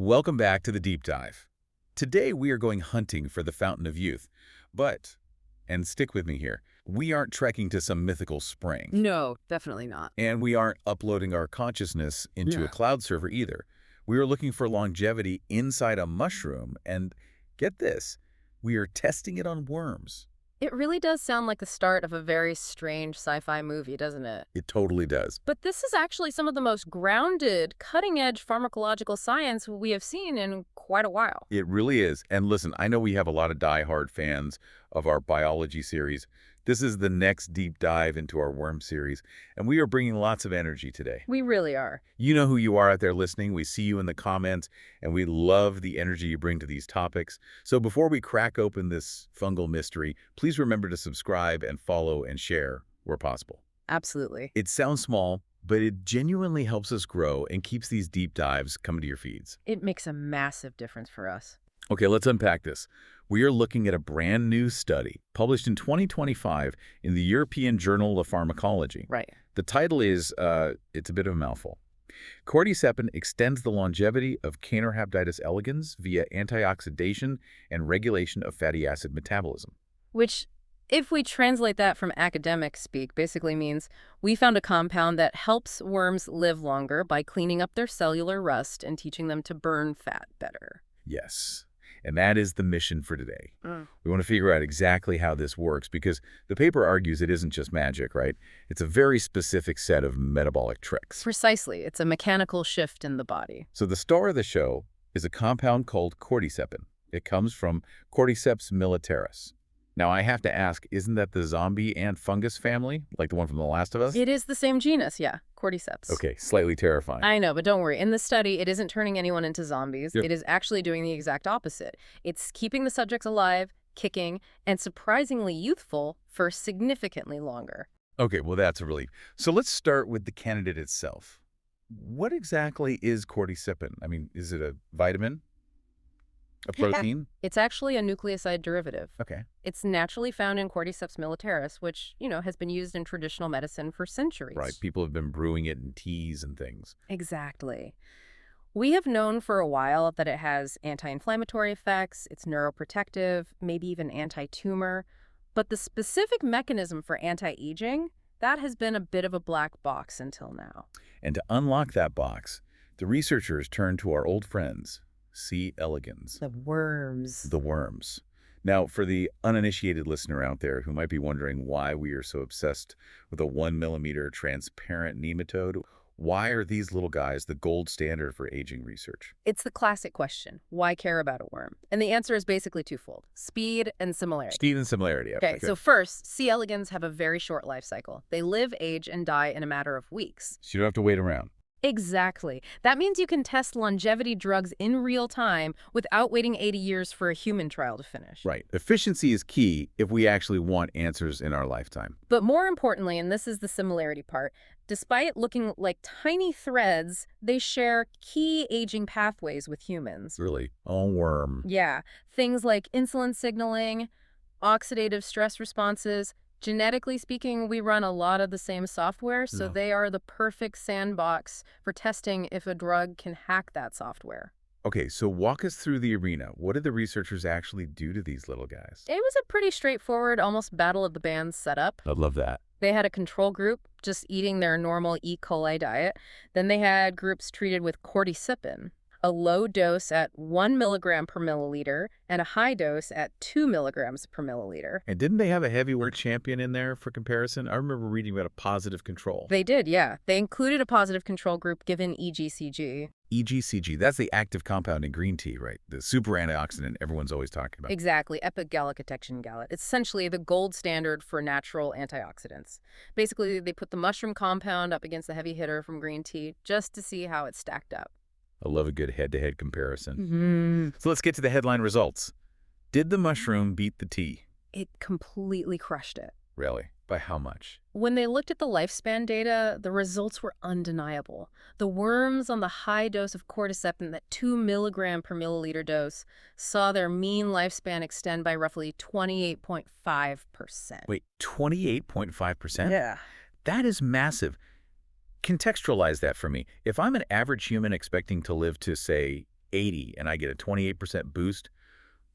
Welcome back to the Deep Dive. Today we are going hunting for the Fountain of Youth. But, and stick with me here, we aren't trekking to some mythical spring. No, definitely not. And we aren't uploading our consciousness into a cloud server either. We are looking for longevity inside a mushroom, and get this, we are testing it on worms. It really does sound like the start of a very strange sci-fi movie, doesn't it? It totally does. But this is actually some of the most grounded, cutting-edge pharmacological science we have seen in quite a while. It really is. And listen, I know we have a lot of die-hard fans of our biology series. This is the next deep dive into our worm series, and we are bringing lots of energy today. We really are. You know who you are out there listening. We see you in the comments, and we love the energy you bring to these topics. So before we crack open this fungal mystery, please remember to subscribe and follow and share where possible. Absolutely. It sounds small, but it genuinely helps us grow and keeps these deep dives coming to your feeds. It makes a massive difference for us. Okay, let's unpack this. We are looking at a brand new study published in 2025 in the European Journal of Pharmacology. Right. The title is, it's a bit of a mouthful. Cordycepin extends the longevity of Caenorhabditis elegans via antioxidation and regulation of fatty acid metabolism. Which, if we translate that from academic speak, basically means we found a compound that helps worms live longer by cleaning up their cellular rust and teaching them to burn fat better. Yes. And that is the mission for today. We want to figure out exactly how this works because the paper argues it isn't just magic, right? It's a very specific set of metabolic tricks. Precisely. It's a mechanical shift in the body. So the star of the show is a compound called cordycepin. It comes from Cordyceps militaris. Now, I have to ask, isn't that the zombie ant fungus family, like the one from The Last of Us? It is the same genus, yeah. Cordyceps. Okay, slightly terrifying. I know, but don't worry. In the study, it isn't turning anyone into zombies. Yep. It is actually doing the exact opposite. It's keeping the subjects alive, kicking, and surprisingly youthful for significantly longer. Okay, well, that's a relief. So let's start with the candidate itself. What exactly is cordycepin? I mean, is it a vitamin? A protein? It's actually a nucleoside derivative. Okay. It's naturally found in Cordyceps militaris, which, has been used in traditional medicine for centuries. Right. People have been brewing it in teas and things. Exactly. We have known for a while that it has anti-inflammatory effects, it's neuroprotective, maybe even anti-tumor. But the specific mechanism for anti-aging, that has been a bit of a black box until now. And to unlock that box, the researchers turned to our old friends, C. elegans. The worms. The worms. Now, for the uninitiated listener out there who might be wondering why we are so obsessed with a 1 millimeter transparent nematode, why are these little guys the gold standard for aging research? It's the classic question. Why care about a worm? And the answer is basically twofold. Speed and similarity. Speed and similarity. Okay, so first, C. elegans have a very short life cycle. They live, age, and die in a matter of weeks. So you don't have to wait around. Exactly. That means you can test longevity drugs in real time without waiting 80 years for a human trial to finish. Right. Efficiency is key if we actually want answers in our lifetime. But more importantly, and this is the similarity part, despite looking like tiny threads, they share key aging pathways with humans. Really? Oh, worm. Yeah. Things like insulin signaling, oxidative stress responses. Genetically speaking, we run a lot of the same software, so they are the perfect sandbox for testing if a drug can hack that software. Okay, so walk us through the arena. What did the researchers actually do to these little guys? It was a pretty straightforward, almost battle of the bands setup. I love that. They had a control group just eating their normal E. coli diet. Then they had groups treated with cordycepin, a low dose at 1 milligram per milliliter and a high dose at 2 milligrams per milliliter. And didn't they have a heavyweight champion in there for comparison? I remember reading about a positive control. They did, yeah. They included a positive control group given EGCG. EGCG, that's the active compound in green tea, right? The super antioxidant everyone's always talking about. Exactly, epigallocatechin gallate. It's essentially the gold standard for natural antioxidants. Basically, they put the mushroom compound up against the heavy hitter from green tea just to see how it stacked up. I love a good head-to-head comparison. So let's get to the headline results. Did the mushroom beat the tea? It completely crushed it. Really? By how much? When they looked at the lifespan data, the results were undeniable. The worms on the high dose of cordycepin, that 2 milligram per milliliter dose, saw their mean lifespan extend by roughly 28.5%. Wait, 28.5%? Yeah. That is massive. Contextualize that for me. If I'm an average human expecting to live to, say, 80 and I get a 28% boost,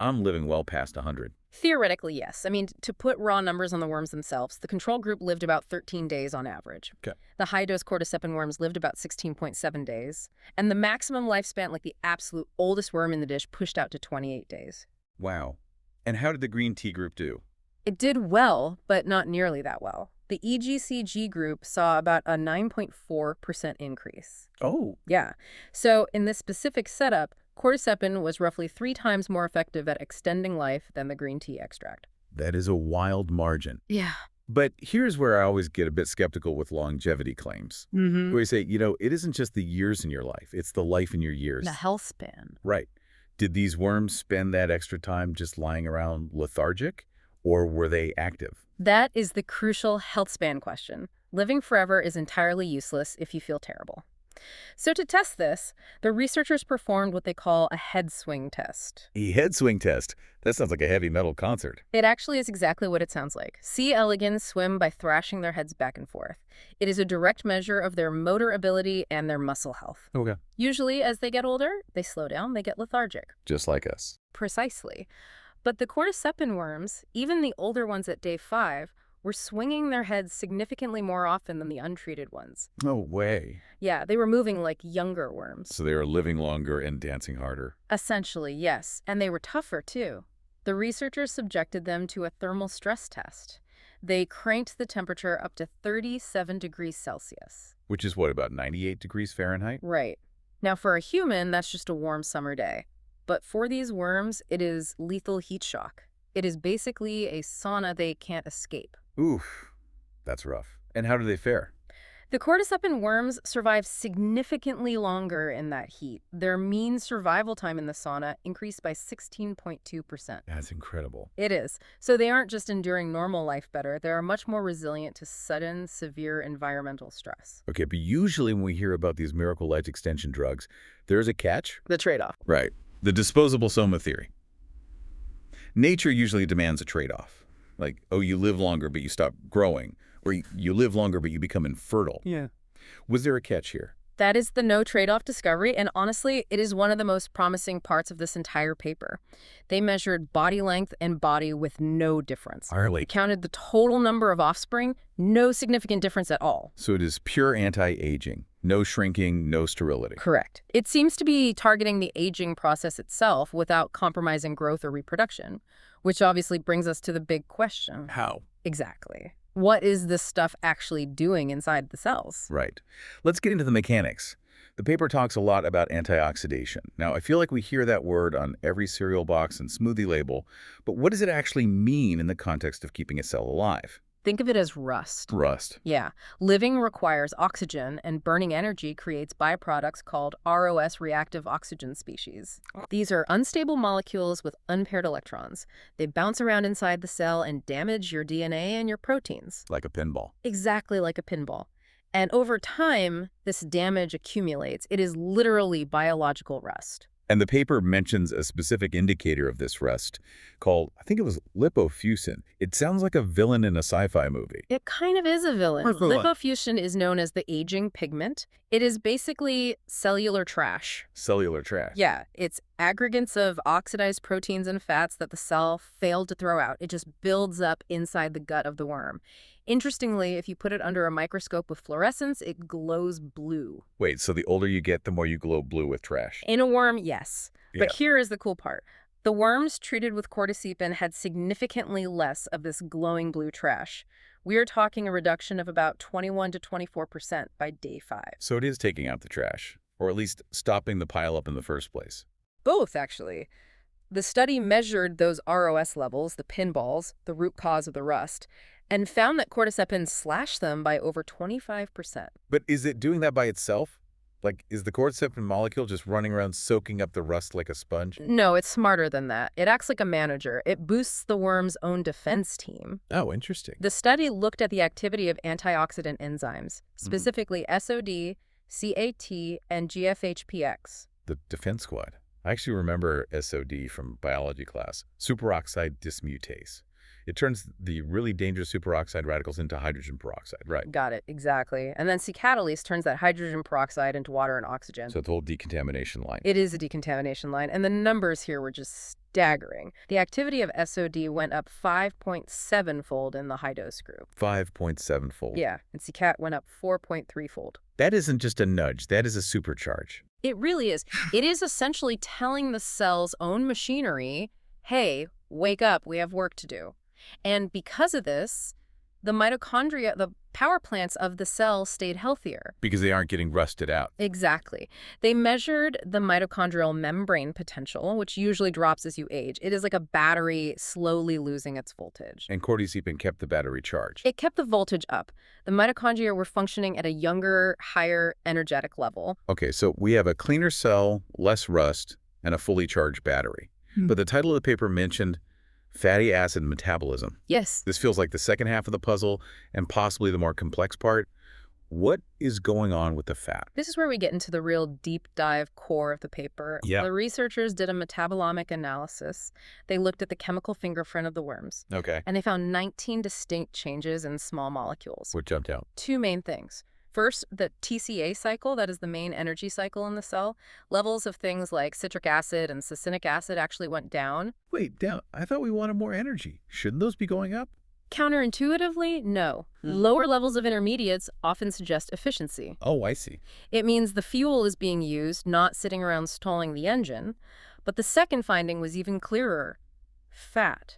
I'm living well past 100. Theoretically, yes. I mean, to put raw numbers on the worms themselves, the control group lived about 13 days on average. Okay. The high-dose cordycepin worms lived about 16.7 days. And the maximum lifespan, like the absolute oldest worm in the dish, pushed out to 28 days. Wow. And how did the green tea group do? It did well, but not nearly that well. The EGCG group saw about a 9.4% increase. Oh. Yeah. So in this specific setup, cordycepin was roughly 3 times more effective at extending life than the green tea extract. That is a wild margin. Yeah. But here's where I always get a bit skeptical with longevity claims. Where you say, it isn't just the years in your life, it's the life in your years. The health span. Right. Did these worms spend that extra time just lying around lethargic, or were they active? That is the crucial health span question. Living forever is entirely useless if you feel terrible. So to test this, the researchers performed what they call a head swing test. A head swing test. That sounds like a heavy metal concert. It actually is exactly what it sounds like. Sea elegans swim by thrashing their heads back and forth. It is a direct measure of their motor ability and their muscle health. Okay. Usually, as they get older, they slow down, they get lethargic. Just like us. Precisely. But the cordycepin worms, even the older ones at day 5, were swinging their heads significantly more often than the untreated ones. No way. Yeah, they were moving like younger worms. So they were living longer and dancing harder. Essentially, yes. And they were tougher, too. The researchers subjected them to a thermal stress test. They cranked the temperature up to 37 degrees Celsius. Which is what, about 98 degrees Fahrenheit? Right. Now, for a human, that's just a warm summer day. But for these worms, it is lethal heat shock. It is basically a sauna they can't escape. Oof. That's rough. And how do they fare? The cordycepin worms survive significantly longer in that heat. Their mean survival time in the sauna increased by 16.2%. That's incredible. It is. So they aren't just enduring normal life better, they are much more resilient to sudden, severe environmental stress. Okay, but usually when we hear about these miracle life extension drugs, there's a catch. The trade-off. Right. The disposable soma theory. Nature usually demands a trade-off. Like, oh, you live longer, but you stop growing. Or you live longer, but you become infertile. Yeah. Was there a catch here? That is the no trade-off discovery, and honestly, it is one of the most promising parts of this entire paper. They measured body length and body with no difference. Really? Counted the total number of offspring, no significant difference at all. So it is pure anti-aging. No shrinking, no sterility. Correct. It seems to be targeting the aging process itself without compromising growth or reproduction, which obviously brings us to the big question. How? Exactly. What is this stuff actually doing inside the cells? Right. Let's get into the mechanics. The paper talks a lot about antioxidation. Now, I feel like we hear that word on every cereal box and smoothie label, but what does it actually mean in the context of keeping a cell alive? Think of it as rust. Rust. Yeah. Living requires oxygen, and burning energy creates byproducts called ROS reactive oxygen species. These are unstable molecules with unpaired electrons. They bounce around inside the cell and damage your DNA and your proteins. Like a pinball. Exactly like a pinball. And over time, this damage accumulates. It is literally biological rust. And the paper mentions a specific indicator of this rust called, I think it was lipofuscin. It sounds like a villain in a sci-fi movie. It kind of is a villain. Lipofuscin is known as the aging pigment. It is basically cellular trash. Cellular trash. Yeah, it's aggregates of oxidized proteins and fats that the cell failed to throw out. It just builds up inside the gut of the worm. Interestingly, if you put it under a microscope with fluorescence, it glows blue. Wait, so the older you get, the more you glow blue with trash. In a worm, yes. Yeah. But here is the cool part. The worms treated with cordycepin had significantly less of this glowing blue trash. We are talking a reduction of about 21 to 24% by day 5. So it is taking out the trash, or at least stopping the pileup in the first place. Both, actually. The study measured those ROS levels, the pinballs, the root cause of the rust, and found that cordycepin slashed them by over 25%. But is it doing that by itself? Like, is the cordycepin molecule just running around soaking up the rust like a sponge? No, it's smarter than that. It acts like a manager. It boosts the worm's own defense team. Oh, interesting. The study looked at the activity of antioxidant enzymes, specifically SOD, CAT, and GFHPX. The defense squad. I actually remember SOD from biology class, superoxide dismutase. It turns the really dangerous superoxide radicals into hydrogen peroxide, right? Got it, exactly. And then C catalase turns that hydrogen peroxide into water and oxygen. So it's the whole decontamination line. It is a decontamination line, and the numbers here were just staggering. The activity of SOD went up 5.7-fold in the high-dose group. 5.7-fold. Yeah, and CCAT went up 4.3-fold. That isn't just a nudge. That is a supercharge. It really is. It is essentially telling the cell's own machinery, hey, wake up, we have work to do. And because of this, the mitochondria, the power plants of the cell stayed healthier. Because they aren't getting rusted out. Exactly. They measured the mitochondrial membrane potential, which usually drops as you age. It is like a battery slowly losing its voltage. And Cordycepin kept the battery charged. It kept the voltage up. The mitochondria were functioning at a younger, higher energetic level. Okay, so we have a cleaner cell, less rust, and a fully charged battery. But the title of the paper mentioned fatty acid metabolism. Yes. This feels like the second half of the puzzle and possibly the more complex part. What is going on with the fat? This is where we get into the real deep dive core of the paper. Yeah. The researchers did a metabolomic analysis. They looked at the chemical fingerprint of the worms, Okay. and they found 19 distinct changes in small molecules. What jumped out? Two main things. First, the TCA cycle, that is the main energy cycle in the cell. Levels of things like citric acid and succinic acid actually went down. Wait, down. I thought we wanted more energy. Shouldn't those be going up? Counterintuitively, no. Lower levels of intermediates often suggest efficiency. Oh, I see. It means the fuel is being used, not sitting around stalling the engine. But the second finding was even clearer. Fat.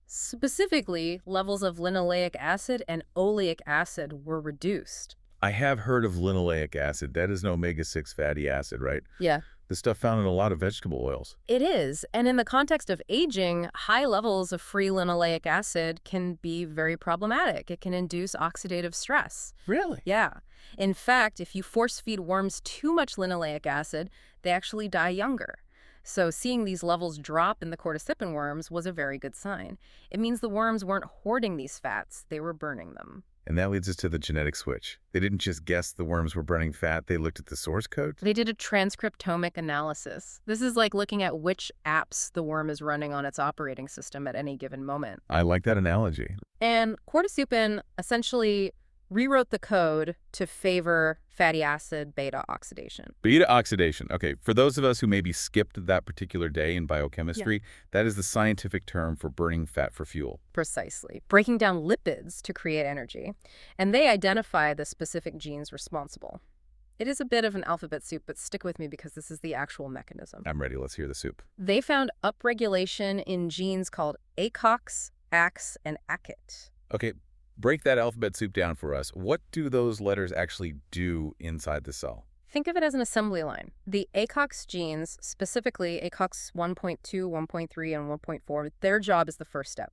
Specifically, levels of linoleic acid and oleic acid were reduced. I have heard of linoleic acid. That is an omega-6 fatty acid, right? Yeah. The stuff found in a lot of vegetable oils. It is. And in the context of aging, high levels of free linoleic acid can be very problematic. It can induce oxidative stress. Really? Yeah. In fact, if you force feed worms too much linoleic acid, they actually die younger. So seeing these levels drop in the cordycepin worms was a very good sign. It means the worms weren't hoarding these fats, they were burning them. And that leads us to the genetic switch. They didn't just guess the worms were burning fat, they looked at the source code? They did a transcriptomic analysis. This is like looking at which apps the worm is running on its operating system at any given moment. I like that analogy. And cordycepin essentially rewrote the code to favor fatty acid beta oxidation. Beta oxidation. Okay, for those of us who maybe skipped that particular day in biochemistry, that is the scientific term for burning fat for fuel. Precisely. Breaking down lipids to create energy. And they identify the specific genes responsible. It is a bit of an alphabet soup, but stick with me because this is the actual mechanism. I'm ready. Let's hear the soup. They found upregulation in genes called ACOX, AX, and ACIT. Okay, break that alphabet soup down for us. What do those letters actually do inside the cell? Think of it as an assembly line. The ACOX genes, specifically ACOX 1.2, 1.3, and 1.4, their job is the first step.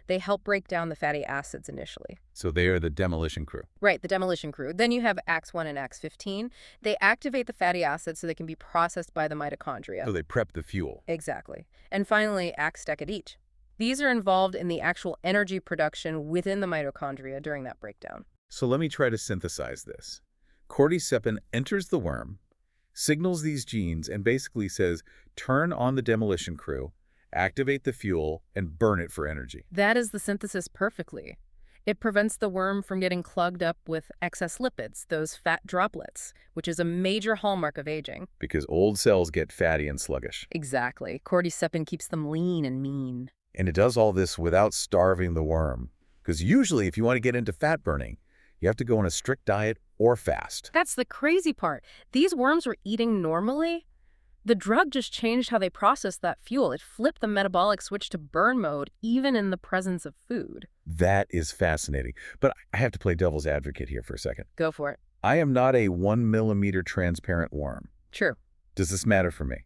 They help break down the fatty acids initially. So they are the demolition crew. Right, the demolition crew. Then you have AX1 and AX15. They activate the fatty acids so they can be processed by the mitochondria. So they prep the fuel. Exactly. And finally, AX-decadete. These are involved in the actual energy production within the mitochondria during that breakdown. So let me try to synthesize this. Cordycepin enters the worm, signals these genes, and basically says, turn on the demolition crew, activate the fuel, and burn it for energy. That is the synthesis perfectly. It prevents the worm from getting clogged up with excess lipids, those fat droplets, which is a major hallmark of aging. Because old cells get fatty and sluggish. Exactly. Cordycepin keeps them lean and mean. And it does all this without starving the worm. Because usually if you want to get into fat burning, you have to go on a strict diet or fast. That's the crazy part. These worms were eating normally. The drug just changed how they processed that fuel. It flipped the metabolic switch to burn mode, even in the presence of food. That is fascinating. But I have to play devil's advocate here for a second. Go for it. I am not a 1 millimeter transparent worm. True. Does this matter for me?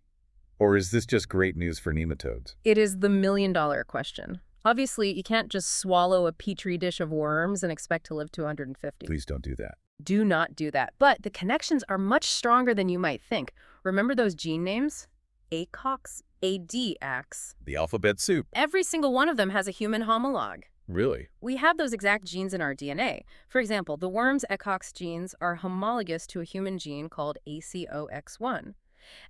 Or is this just great news for nematodes? It is the million-dollar question. Obviously, you can't just swallow a petri dish of worms and expect to live to 150. Please don't do that. Do not do that. But the connections are much stronger than you might think. Remember those gene names? ACOX, ADAX. The alphabet soup. Every single one of them has a human homologue. Really? We have those exact genes in our DNA. For example, the worm's ACOX genes are homologous to a human gene called ACOX1.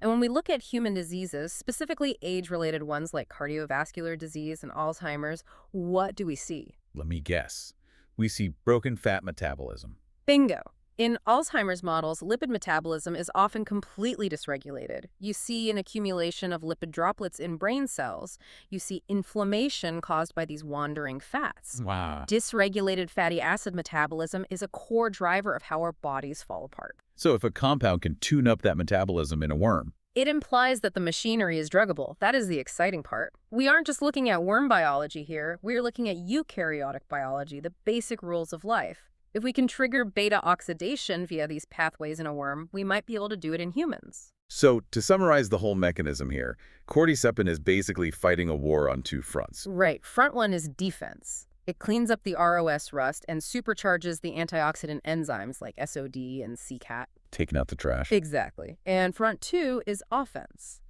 And when we look at human diseases, specifically age-related ones like cardiovascular disease and Alzheimer's, what do we see? Let me guess. We see broken fat metabolism. Bingo! In Alzheimer's models, lipid metabolism is often completely dysregulated. You see an accumulation of lipid droplets in brain cells. You see inflammation caused by these wandering fats. Wow. Dysregulated fatty acid metabolism is a core driver of how our bodies fall apart. So if a compound can tune up that metabolism in a worm, It implies that the machinery is druggable. That is the exciting part. We aren't just looking at worm biology here. We're looking at eukaryotic biology, the basic rules of life. If we can trigger beta oxidation via these pathways in a worm, we might be able to do it in humans. so to summarize the whole mechanism here, cordycepin is basically fighting a war on two fronts. Right. Front one is defense. It cleans up the ROS rust and supercharges the antioxidant enzymes like SOD and CCAT. Taking out the trash. Exactly. And front two is offense.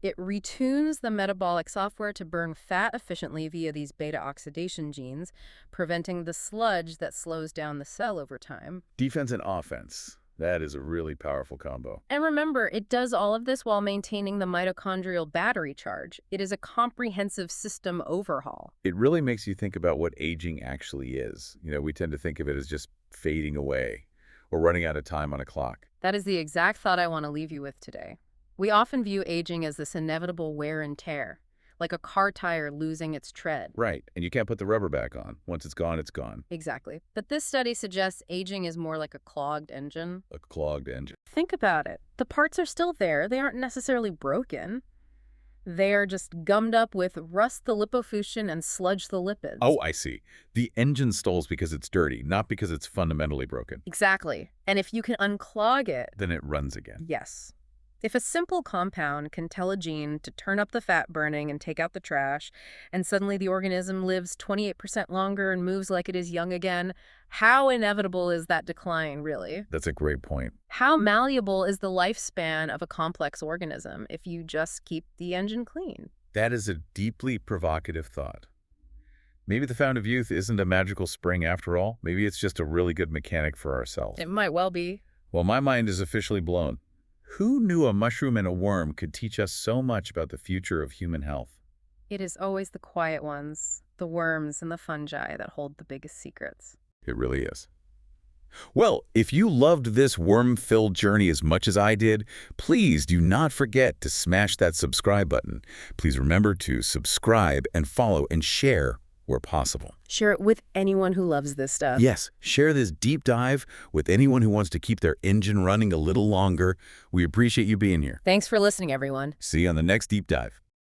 It retunes the metabolic software to burn fat efficiently via these beta oxidation genes, preventing the sludge that slows down the cell over time. Defense and offense. That is a really powerful combo. And remember, it does all of this while maintaining the mitochondrial battery charge. It is a comprehensive system overhaul. It really makes you think about what aging actually is. We tend to think of it as just fading away or running out of time on a clock. That is the exact thought I want to leave you with today. We often view aging as this inevitable wear and tear, like a car tire losing its tread. Right, and you can't put the rubber back on. Once it's gone, it's gone. Exactly. But this study suggests aging is more like a clogged engine. A clogged engine. Think about it. The parts are still there. They aren't necessarily broken. They are just gummed up with rust the lipofuscin and sludge the lipids. Oh, I see. The engine stalls because it's dirty, not because it's fundamentally broken. Exactly. And if you can unclog it, Then it runs again. yes. If a simple compound can tell a gene to turn up the fat burning and take out the trash, and suddenly the organism lives 28% longer and moves like it is young again, how inevitable is that decline, really? That's a great point. How malleable is the lifespan of a complex organism if you just keep the engine clean? That is a deeply provocative thought. Maybe the fount of youth isn't a magical spring after all. Maybe it's just a really good mechanic for ourselves. It might well be. Well, my mind is officially blown. Who knew a mushroom and a worm could teach us so much about the future of human health? It is always the quiet ones, the worms and the fungi that hold the biggest secrets. It really is. Well, if you loved this worm-filled journey as much as I did, please do not forget to smash that subscribe button. Please remember to subscribe and follow and share where possible. Share it with anyone who loves this stuff. Yes, share this deep dive with anyone who wants to keep their engine running a little longer. We appreciate you being here. Thanks for listening, everyone. See you on the next deep dive.